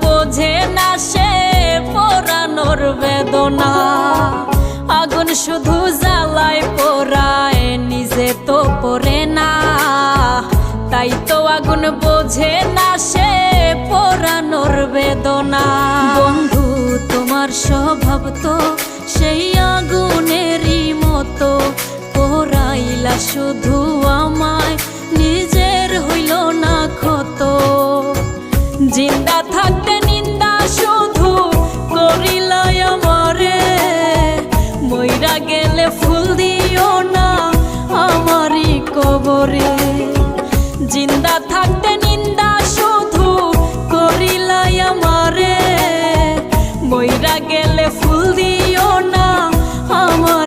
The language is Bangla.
বোঝে না সে পোড়ানোর বেদনা। আগুন শুধু জ্বালায় পোড়ায়, নিজে তো পড়ে না। তাই তো আগুন বোঝে না সে পোড়ানোর বেদনা। বন্ধু তোমার স্বভাব তো সেই আগুনেরই মতো, পোড়াইলা শুধু আমায়, নিজের হইল না ক্ষত। জিন্দা থাকতে নিন্দা শুধু করিলাই আমারে, মইরা গেলে ফুল দিও না আমারই কবরে। জিন্দা থাকতে নিন্দা শুধু করিলাই আমারে, মইরা গেলে ফুল দিও না আমার।